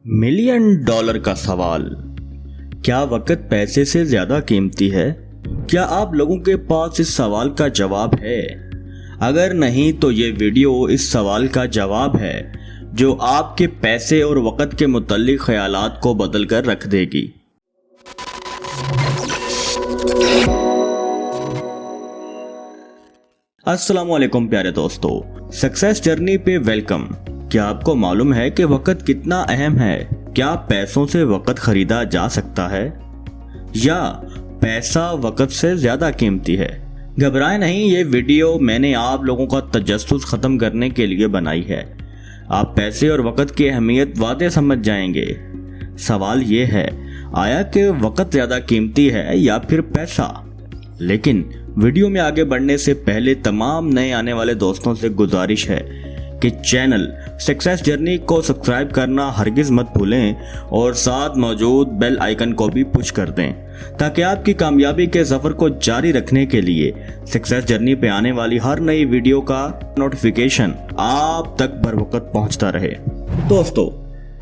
$1,000,000 का सवाल, क्या वक़्त पैसे से ज़्यादा कीमती है? क्या आप लोगों के पास इस सवाल का जवाब है? अगर नहीं तो ये वीडियो इस सवाल का जवाब है जो आपके पैसे और वक़्त के मुतल्लिक़ ख़यालात को बदल कर रख देगी। अस्सलामुअलैकुम प्यारे दोस्तों, सक्सेस जर्नी पे वेलकम। क्या आपको मालूम है कि वक़्त कितना अहम है? क्या पैसों से वक़्त खरीदा जा सकता है या पैसा वक़्त से ज़्यादा कीमती है? घबराएं नहीं, ये वीडियो मैंने आप लोगों का तजस्सुस ख़त्म करने के लिए बनाई है। आप पैसे और वक़्त की अहमियत वादे समझ जाएंगे। सवाल ये है, आया कि वक़्त ज़्यादा कीमती है या फिर पैसा? लेकिन वीडियो में आगे बढ़ने से पहले तमाम नए आने वाले दोस्तों से गुजारिश है कि चैनल सक्सेस जर्नी को सब्सक्राइब करना हरगिज़ मत भूलें और साथ मौजूद बेल आइकन को भी पुश कर दें ताकि आपकी कामयाबी के सफ़र को जारी रखने के लिए सक्सेस जर्नी पे आने वाली हर नई वीडियो का नोटिफिकेशन आप तक बर वक्त पहुंचता रहे। दोस्तों,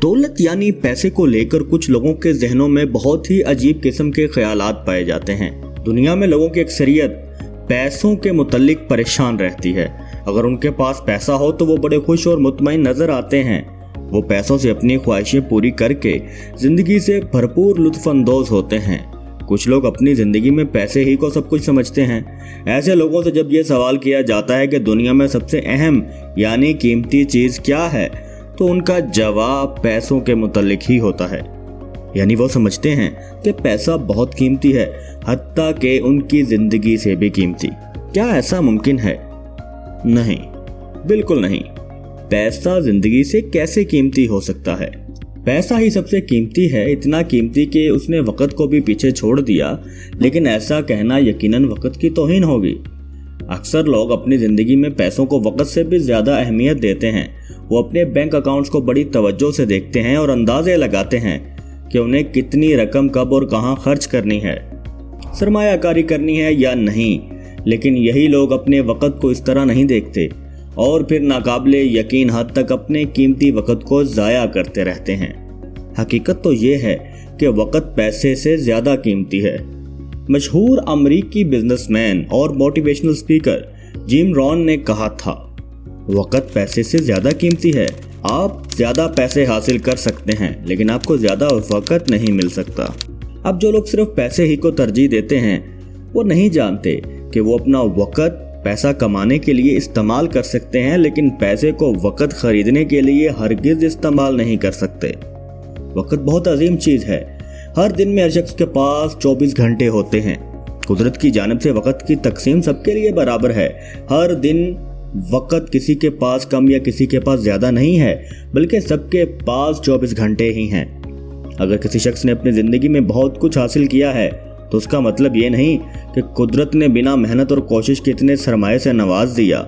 दौलत यानी पैसे को लेकर कुछ लोगों के जहनों में बहुत ही अजीब किस्म के ख्यालात पाए जाते हैं। दुनिया में लोगों की अक्सरियत पैसों के मुतल्लिक परेशान रहती है। अगर उनके पास पैसा हो तो वो बड़े खुश और मुतमईन नजर आते हैं। वो पैसों से अपनी ख्वाहिशें पूरी करके जिंदगी से भरपूर लुत्फानंदोज होते हैं। कुछ लोग अपनी जिंदगी में पैसे ही को सब कुछ समझते हैं। ऐसे लोगों से जब ये सवाल किया जाता है कि दुनिया में सबसे अहम यानी कीमती चीज़ क्या है, तो उनका जवाब पैसों के मुतल्लिक ही होता है। यानी वो समझते हैं कि पैसा बहुत कीमती है, हत्ता कि उनकी जिंदगी से भी कीमती। क्या ऐसा मुमकिन है? नहीं, बिल्कुल नहीं। पैसा जिंदगी से कैसे कीमती हो सकता है? पैसा ही सबसे कीमती है, इतना कीमती कि उसने वक़्त को भी पीछे छोड़ दिया। लेकिन ऐसा कहना यकीनन वक़्त की तौहीन होगी। अक्सर लोग अपनी ज़िंदगी में पैसों को वक़्त से भी ज़्यादा अहमियत देते हैं। वो अपने बैंक अकाउंट्स को बड़ी तवज्जो से देखते हैं और अंदाजे लगाते हैं कि उन्हें कितनी रकम कब और कहाँ खर्च करनी है, सरमायाकारी करनी है या नहीं। लेकिन यही लोग अपने वक़्त को इस तरह नहीं देखते और फिर नाकाबिले यकीन हद तक अपने कीमती वक़्त को ज़ाया करते रहते हैं। हकीकत तो ये है कि वक़्त पैसे से ज़्यादा कीमती है। मशहूर अमरीकी बिजनेसमैन और मोटिवेशनल स्पीकर जिम रॉन ने कहा था, वक़्त पैसे से ज़्यादा कीमती है। आप ज़्यादा पैसे हासिल कर सकते हैं लेकिन आपको ज़्यादा वक़्त नहीं मिल सकता। अब जो लोग सिर्फ पैसे ही को तरजीह देते हैं वो नहीं जानते कि वो अपना वक़्त पैसा कमाने के लिए इस्तेमाल कर सकते हैं, लेकिन पैसे को वक़्त ख़रीदने के लिए हरगिज़ इस्तेमाल नहीं कर सकते। वक़्त बहुत अजीम चीज़ है। हर दिन में हर शख्स के पास 24 घंटे होते हैं। कुदरत की जानिब से वक़्त की तकसीम सबके लिए बराबर है। हर दिन वक़्त किसी के पास कम या किसी के पास ज़्यादा नहीं है, बल्कि सबके पास 24 घंटे ही हैं। अगर किसी शख्स ने अपनी ज़िंदगी में बहुत कुछ हासिल किया है तो उसका मतलब ये नहीं कि कुदरत ने बिना मेहनत और कोशिश के इतने सरमाए से नवाज दिया,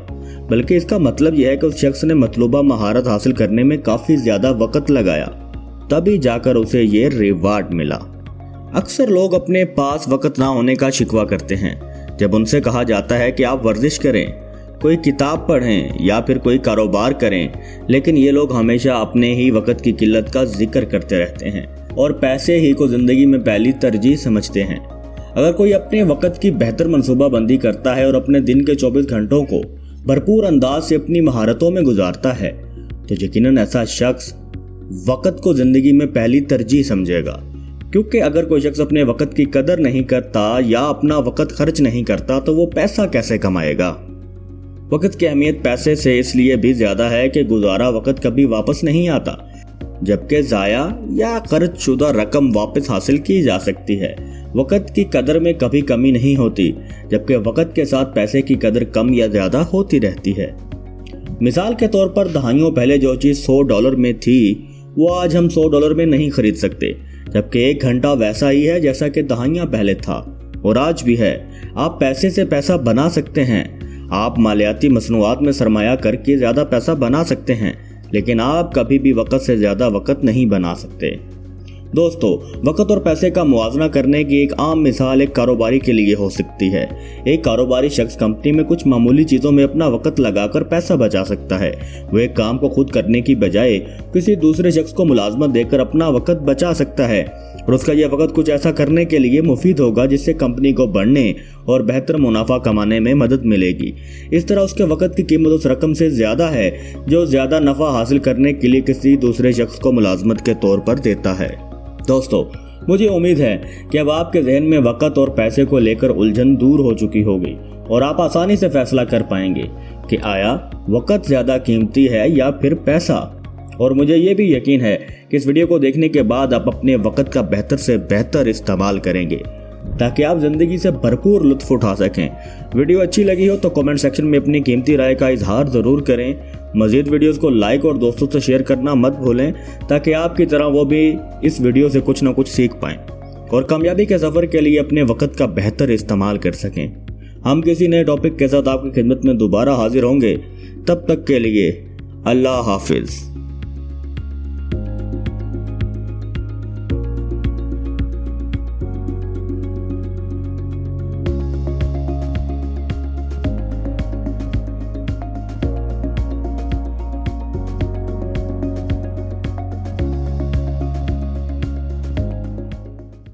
बल्कि इसका मतलब यह है कि उस शख्स ने मतलूबा महारत हासिल करने में काफ़ी ज़्यादा वक़्त लगाया, तभी जाकर उसे ये रिवार्ड मिला। अक्सर लोग अपने पास वक़्त ना होने का शिकवा करते हैं। जब उनसे कहा जाता है कि आप वर्जिश करें, कोई किताब पढ़ें या फिर कोई कारोबार करें, लेकिन ये लोग हमेशा अपने ही वक़्त की किल्लत का जिक्र करते रहते हैं और पैसे ही को ज़िंदगी में पहली तरजीह समझते हैं। अगर कोई अपने वक़्त की बेहतर मनसूबाबंदी करता है और अपने दिन के 24 घंटों को भरपूर अंदाज से अपनी महारतों में गुजारता है तो यकीनन ऐसा शख्स वक़्त को ज़िंदगी में पहली तरजीह समझेगा। क्योंकि अगर कोई शख्स अपने वक़्त की कदर नहीं करता या अपना वक़्त खर्च नहीं करता तो वो पैसा कैसे कमाएगा? वक़्त की अहमियत पैसे से इसलिए भी ज़्यादा है कि गुजारा वक़्त कभी वापस नहीं आता, जबकि ज़ाया या खर्च शुदा रकम वापस हासिल की जा सकती है। वक़्त की कदर में कभी कमी नहीं होती, जबकि वक़्त के साथ पैसे की कदर कम या ज़्यादा होती रहती है। मिसाल के तौर पर दहाइयों पहले जो चीज़ $100 में थी वो आज हम $100 में नहीं खरीद सकते, जबकि 1 घंटा वैसा ही है जैसा कि दहाइयाँ पहले था और आज भी है। आप पैसे से पैसा बना सकते हैं। आप मालियाती मसनूआत में सरमाया करके ज़्यादा पैसा बना सकते हैं, लेकिन आप कभी भी वक़्त से ज़्यादा वक़्त नहीं बना सकते। दोस्तों, वक्त और पैसे का मुआवजा करने की एक आम मिसाल एक कारोबारी के लिए हो सकती है। एक कारोबारी शख्स कंपनी में कुछ मामूली चीजों में अपना वक्त लगाकर पैसा बचा सकता है। वो एक काम को खुद करने की बजाय किसी दूसरे शख्स को मुलाजमत देकर अपना वक्त बचा सकता है और उसका यह वक्त कुछ ऐसा करने के लिए मुफीद होगा जिससे कंपनी को बढ़ने और बेहतर मुनाफा कमाने में मदद मिलेगी। इस तरह उसके वक्त की कीमत उस रकम से ज्यादा है जो ज्यादा नफा हासिल करने के लिए किसी दूसरे शख्स को मुलाजमत के तौर पर देता है। दोस्तों, मुझे उम्मीद है कि अब आपके जहन में वक्त और पैसे को लेकर उलझन दूर हो चुकी होगी और आप आसानी से फैसला कर पाएंगे कि आया वक्त ज्यादा कीमती है या फिर पैसा। और मुझे ये भी यकीन है कि इस वीडियो को देखने के बाद आप अपने वक्त का बेहतर से बेहतर इस्तेमाल करेंगे ताकि आप जिंदगी से भरपूर लुत्फ उठा सकें। वीडियो अच्छी लगी हो तो कमेंट सेक्शन में अपनी कीमती राय का इजहार ज़रूर करें। मज़ीद वीडियोस को लाइक और दोस्तों से शेयर करना मत भूलें ताकि आपकी तरह वो भी इस वीडियो से कुछ ना कुछ सीख पाएं और कामयाबी के सफ़र के लिए अपने वक्त का बेहतर इस्तेमाल कर सकें। हम किसी नए टॉपिक के साथ आपकी खिदमत में दोबारा हाजिर होंगे। तब तक के लिए अल्लाह हाफिज़।